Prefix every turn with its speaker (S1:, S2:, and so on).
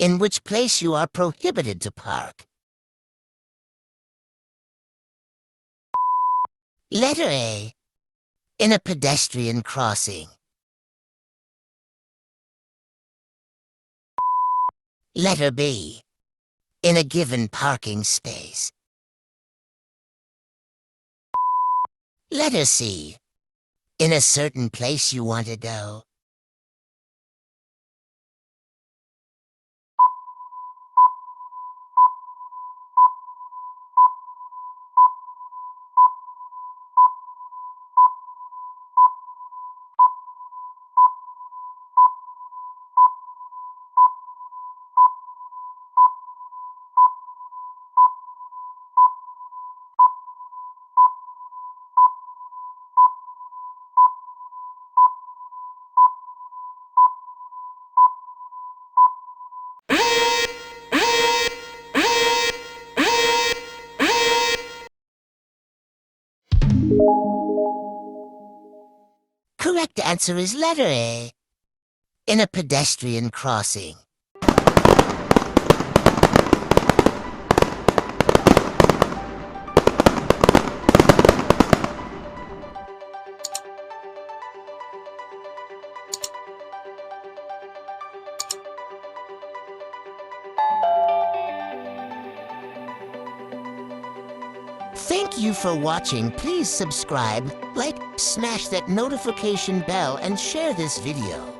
S1: In which place you are prohibited to park. Letter A. In a pedestrian crossing. Letter B. In a given parking space. Letter C. In a certain place you want to go. Correct answer is letter A. In a pedestrian crossing. Thank you for watching. Please subscribe, like, smash that notification bell, and share this video.